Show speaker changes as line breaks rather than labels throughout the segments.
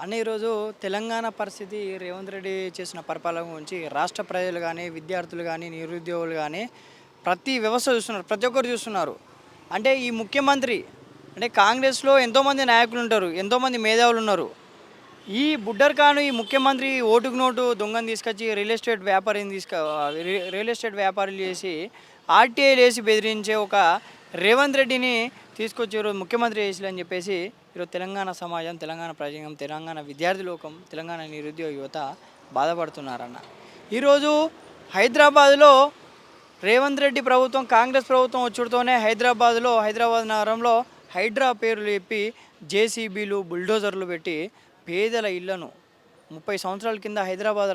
అన్న ఈరోజు తెలంగాణ పరిస్థితి రేవంత్ రెడ్డి చేసిన పరిపాలన గురించి రాష్ట్ర ప్రజలు కానీ విద్యార్థులు కానీ నిరుద్యోగులు కానీ ప్రతి వ్యవస్థ చూస్తున్నారు, ప్రతి ఒక్కరు చూస్తున్నారు. అంటే ఈ ముఖ్యమంత్రి అంటే కాంగ్రెస్లో ఎంతోమంది నాయకులు ఉంటారు, ఎంతోమంది మేధావులు ఉన్నారు. ఈ బుడ్డర్ ఖాన్ ఈ ముఖ్యమంత్రి ఓటుకు నోటు దొంగను తీసుకొచ్చి రియల్ ఎస్టేట్ వ్యాపారులు చేసి ఆర్టీఐలు వేసి బెదిరించే ఒక రేవంత్ రెడ్డిని తీసుకొచ్చి ఈరోజు ముఖ్యమంత్రి చేయాలని చెప్పేసి ఈరోజు తెలంగాణ సమాజం, తెలంగాణ ప్రజాంగం, తెలంగాణ విద్యార్థి లోకం, తెలంగాణ నిరుద్యోగ యువత బాధపడుతున్నారన్న. ఈరోజు హైదరాబాద్లో రేవంత్ రెడ్డి ప్రభుత్వం, కాంగ్రెస్ ప్రభుత్వం వచ్చుడుతోనే హైదరాబాద్ నగరంలో హైడ్రా పేర్లు చెప్పి జేసీబీలు, బుల్డోజర్లు పెట్టి పేదల ఇళ్లను 30 సంవత్సరాల కింద హైదరాబాద్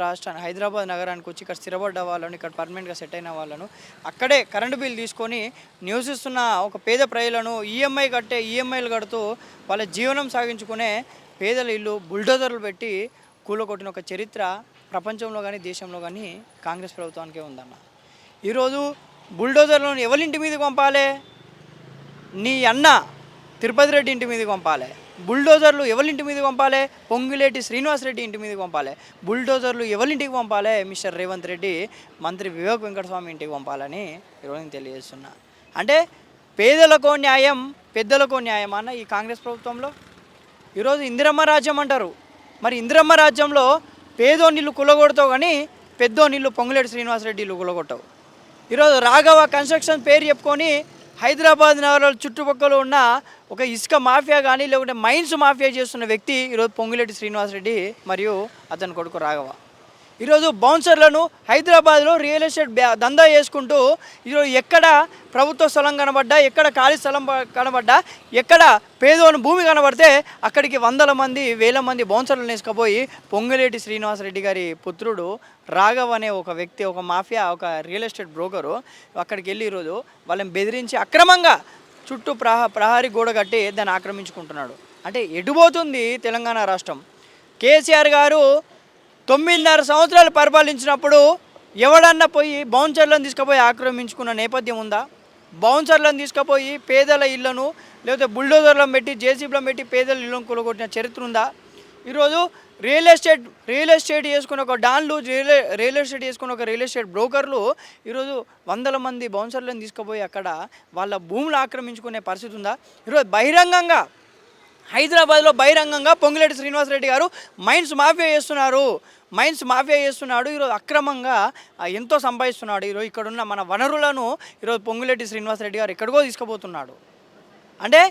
నగరానికి వచ్చి ఇక్కడ స్థిరపడ్డ వాళ్ళను, ఇక్కడ పర్మనెంట్గా సెట్ అయిన వాళ్ళను అక్కడే కరెంటు బిల్ తీసుకొని నివసిస్తున్న ఒక పేద ప్రజలను ఈఎంఐలు కడుతూ వాళ్ళ జీవనం సాగించుకునే పేదల ఇల్లు బుల్డోజర్లు పెట్టి కూలగొట్టిన ఒక చరిత్ర ప్రపంచంలో కానీ దేశంలో కానీ కాంగ్రెస్ ప్రభుత్వానికే ఉందన్న. ఈరోజు బుల్డోజర్లను ఎవరింటి మీదకి పంపాలి? నీ అన్న తిరుపతి రెడ్డి ఇంటి మీదకి పంపాలి. బుల్డోజర్లు ఎవరింటి మీదకి పంపాలి? పొంగులేటి శ్రీనివాసరెడ్డి ఇంటి మీదకి పంపాలి. బుల్డోజర్లు ఎవరింటికి పంపాలి? మిస్టర్ రేవంత్ రెడ్డి మంత్రి వివేక్ వెంకటస్వామి ఇంటికి పంపాలని ఈరోజు నేను తెలియజేస్తున్నా. అంటే పేదలకో న్యాయం, పెద్దలకో న్యాయం అన్న ఈ కాంగ్రెస్ ప్రభుత్వంలో. ఈరోజు ఇందిరమ్మ రాజ్యం అంటారు. మరి ఇందిరమ్మ రాజ్యంలో పేదోనిళ్ళు కులగొడతావు కానీ పెద్దోనిళ్ళు పొంగులేటి శ్రీనివాసరెడ్డి ఇల్లు కులగొట్టవు. ఈరోజు రాఘవ కన్స్ట్రక్షన్ పేరు చెప్పుకొని హైదరాబాద్ నగరంలో చుట్టుపక్కల ఉన్న ఒక ఇసుక మాఫియా కానీ లేకుంటే మైన్స్ మాఫియా చేస్తున్న వ్యక్తి ఈరోజు పొంగులేటి శ్రీనివాసరెడ్డి మరియు అతని కొడుకు రాఘవ. ఈరోజు బౌన్సర్లను హైదరాబాద్లో రియల్ ఎస్టేట్ దందా చేసుకుంటూ ఈరోజు ఎక్కడ ప్రభుత్వ స్థలం కనబడ్డా, ఎక్కడ ఖాళీ స్థలం కనబడ్డా, ఎక్కడ పేదోని భూమి కనబడితే అక్కడికి వేల మంది బౌన్సర్లను వేసుకుపోయి పొంగులేటి శ్రీనివాసరెడ్డి గారి పుత్రుడు రాఘవ్ అనే ఒక వ్యక్తి, ఒక మాఫియా, ఒక రియల్ ఎస్టేట్ బ్రోకరు అక్కడికి వెళ్ళి ఈరోజు వాళ్ళని బెదిరించి అక్రమంగా చుట్టూ ప్రహారీ గోడ కట్టి దాన్ని ఆక్రమించుకుంటున్నాడు. అంటే ఎటుపోతుంది తెలంగాణ రాష్ట్రం? కేసీఆర్ గారు 9.5 సంవత్సరాలు పరిపాలించినప్పుడు ఎవడన్నా పోయి బౌన్సర్లను తీసుకుపోయి ఆక్రమించుకున్న నేపథ్యం ఉందా? బౌన్సర్లను తీసుకుపోయి పేదల ఇళ్లను లేకపోతే బుల్డోజర్లను పెట్టి జేసీబీలను పెట్టి పేదల ఇళ్లను కూలగొట్టిన చరిత్ర ఉందా? ఈరోజు రియల్ ఎస్టేట్ చేసుకున్న ఒక డాన్లు, రియల్ ఎస్టేట్ బ్రోకర్లు ఈరోజు 100 మంది బౌన్సర్లను తీసుకుపోయి అక్కడ వాళ్ళ భూములు ఆక్రమించుకునే పరిస్థితి ఉందా? ఈరోజు హైదరాబాద్లో బహిరంగంగా పొంగులేటి శ్రీనివాసరెడ్డి గారు మైన్స్ మాఫియా చేస్తున్నాడు. ఈరోజు అక్రమంగా ఎంతో సంపాదిస్తున్నాడు. ఈరోజు ఇక్కడున్న మన వనరులను ఈరోజు పొంగులేటి శ్రీనివాసరెడ్డి గారు ఎక్కడికో తీసుకుపోతున్నాడు. అంటే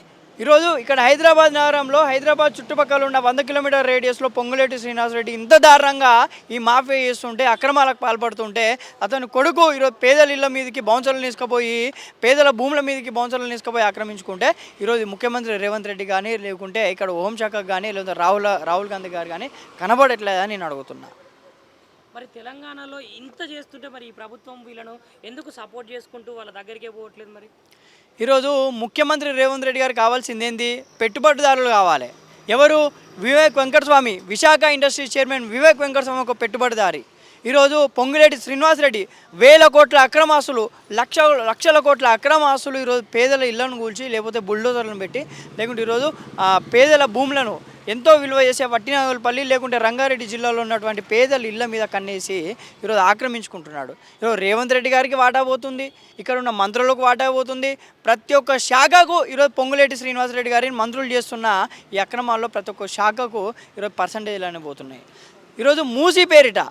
ఈరోజు ఇక్కడ హైదరాబాద్ చుట్టుపక్కల ఉన్న 100 కిలోమీటర్ రేడియస్లో పొంగులేటి శ్రీనివాసరెడ్డి ఇంత దారుణంగా ఈ మాఫియా చేస్తుంటే, అక్రమాలకు పాల్పడుతుంటే అతని కొడుకు ఈరోజు పేదల ఇళ్ళ మీదకి బౌన్సర్లు తీసుకుపోయి, పేదల భూముల మీదకి బౌన్సర్లు తీసుకుపోయి ఆక్రమించుకుంటే ఈరోజు ముఖ్యమంత్రి రేవంత్ రెడ్డి కానీ లేకుంటే ఇక్కడ హోంశాఖకు కానీ లేదా రాహుల్ గాంధీ గారు కానీ కనబడట్లేదని నేను అడుగుతున్నా.
మరి తెలంగాణలో ఇంత చేస్తుంటే మరి ఈ ప్రభుత్వం వీళ్ళను ఎందుకు సపోర్ట్ చేసుకుంటూ వాళ్ళ దగ్గరికే పోవట్లేదు? మరి
ఈరోజు ముఖ్యమంత్రి రేవంత్ రెడ్డి గారు కావాల్సింది ఏంది? పెట్టుబడిదారులు కావాలి. ఎవరు? వివేక్ వెంకటస్వామి, విశాఖ ఇండస్ట్రీస్ చైర్మన్ వివేక్ వెంకటస్వామి ఒక పెట్టుబడిదారి. ఈరోజు పొంగులేటి శ్రీనివాసరెడ్డి వేల కోట్ల అక్రమాస్తులు, లక్షల కోట్ల అక్రమాస్తులు ఈరోజు పేదల ఇళ్లను కూల్చి లేకపోతే బుల్డోజర్లను పెట్టి లేకుంటే ఈరోజు పేదల భూములను ఎంతో విలువ చేసే వట్టినాగులపల్లి లేకుంటే రంగారెడ్డి జిల్లాలో ఉన్నటువంటి పేదల ఇళ్ల మీద కన్నేసి ఈరోజు ఆక్రమించుకుంటున్నాడు. ఈరోజు రేవంత్ రెడ్డి గారికి వాటా పోతుంది, ఇక్కడ ఉన్న మంత్రులకు వాటా పోతుంది. ప్రతి ఒక్క శాఖకు ఈరోజు పొంగులేటి శ్రీనివాసరెడ్డి గారిని మంత్రులు చేస్తున్న ఈ అక్రమాల్లో ప్రతి ఒక్క శాఖకు ఈరోజు పర్సంటేజ్లు పోతున్నాయి. ఈరోజు మూసీ పేరిట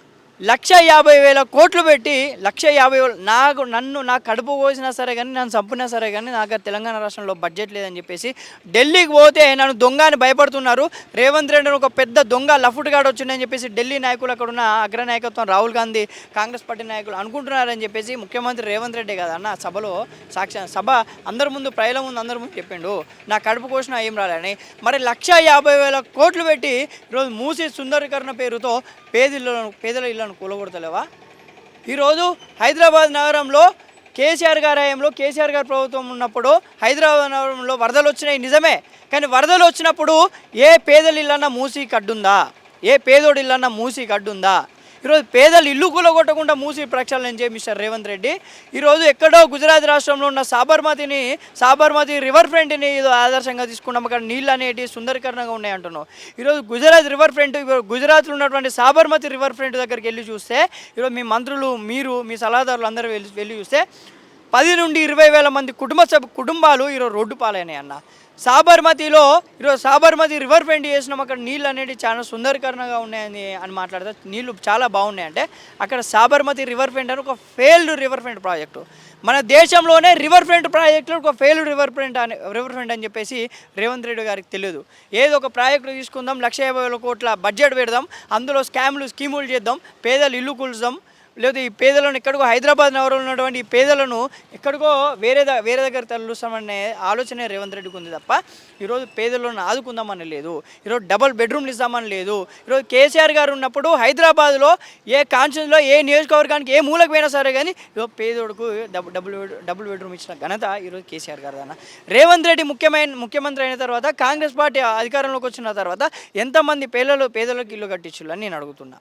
1,50,000 కోట్లు పెట్టి 1,50,000 నా కడుపు కోసినా సరే కానీ, నన్ను చంపినా సరే కానీ నాకు తెలంగాణ రాష్ట్రంలో బడ్జెట్ లేదని చెప్పేసి ఢిల్లీకి పోతే నన్ను దొంగ అని భయపడుతున్నారు. రేవంత్ రెడ్డి ఒక పెద్ద దొంగ లఫుట్గాడు వచ్చిందని చెప్పేసి ఢిల్లీ నాయకులు, అక్కడ ఉన్న అగ్రనాయకత్వం రాహుల్ గాంధీ, కాంగ్రెస్ పార్టీ నాయకులు అనుకుంటున్నారని చెప్పేసి ముఖ్యమంత్రి రేవంత్ రెడ్డి కదన్న సభలో సభ ప్రజల ముందు చెప్పిండు నా కడుపు కోసినా ఏం రాలని. మరి 1,50,000 కోట్లు పెట్టి ఈరోజు మూసీ సుందరీకరణ పేరుతో పేదల ఇళ్లను కూలగొడతలేవా? ఈరోజు హైదరాబాద్ నగరంలో కేసీఆర్ గారి ప్రభుత్వం ఉన్నప్పుడు హైదరాబాద్ నగరంలో వరదలు వచ్చినాయి నిజమే. కానీ వరదలు వచ్చినప్పుడు ఏ పేదల ఇళ్ళన్నా మూసీ కడ్డుందా? ఏ పేదోడి ఇళ్ళన్నా మూసీ కడ్డుందా? ఈరోజు పేదలు ఇల్లు కూలగొట్టకుండా మూసి ప్రక్షాళన చేయ మిస్టర్ రేవంత్ రెడ్డి ఈరోజు ఎక్కడో గుజరాత్ రాష్ట్రంలో ఉన్న సాబర్మతి రివర్ ఫ్రంట్ని ఏదో ఆదర్శంగా తీసుకున్నాం. అక్కడ నీళ్ళు అనేవి సుందరీకరణంగా ఉన్నాయి అంటున్నాం. ఈరోజు గుజరాత్ రివర్ ఫ్రంట్ గుజరాత్లో ఉన్నటువంటి సాబర్మతి రివర్ ఫ్రంట్ దగ్గరికి వెళ్ళి చూస్తే ఈరోజు మీ మంత్రులు మీరు మీ సలహాదారులు అందరూ వెళ్ళి చూస్తే 10 నుండి 20,000 మంది కుటుంబాలు ఈరోజు రోడ్డు పాలైనాయి అన్న. సాబర్మతి రివర్ ఫ్రంట్ చేసినాం, అక్కడ నీళ్ళు అనేవి చాలా సుందరీకరణగా ఉన్నాయని మాట్లాడితే నీళ్ళు చాలా బాగున్నాయంటే అక్కడ సాబర్మతి రివర్ ఫ్రంట్ అని ఒక ఫెయిల్డ్ రివర్ ఫ్రంట్ ప్రాజెక్టు. మన దేశంలోనే రివర్ ఫ్రంట్ ప్రాజెక్టులో ఒక ఫెయిల్డ్ రివర్ ఫ్రంట్ అని చెప్పేసి రేవంత్ రెడ్డి గారికి తెలియదు. ఏదో ఒక ప్రాజెక్టు తీసుకుందాం, 150,000 కోట్ల బడ్జెట్ పెడదాం, అందులో స్కీములు చేద్దాం, పేదలు ఇల్లు కూల్చుదాం, లేదా ఈ పేదలను ఎక్కడికో హైదరాబాద్ నగరంలో ఉన్నటువంటి ఈ పేదలను ఎక్కడికో వేరే దగ్గర తరలిస్తామనే ఆలోచనే రేవంత్ రెడ్డికి ఉంది తప్ప ఈరోజు పేదలను ఆదుకుందామని లేదు, ఈరోజు డబుల్ బెడ్రూమ్లు ఇస్తామని లేదు. ఈరోజు కేసీఆర్ గారు ఉన్నప్పుడు హైదరాబాద్లో ఏ కాన్స్టిట్యూన్సీలో ఏ నియోజకవర్గానికి ఏ మూలకు పోయినా సరే కానీ ఈరోజు పేదోడుకు డబుల్ బెడ్రూమ్ ఇచ్చిన ఘనత ఈరోజు కేసీఆర్ గారు అన్న. రేవంత్ రెడ్డి ముఖ్యమంత్రి అయిన తర్వాత కాంగ్రెస్ పార్టీ అధికారంలోకి వచ్చిన తర్వాత ఎంతమంది పేదలకు ఇల్లు కట్టించాలని నేను అడుగుతున్నా.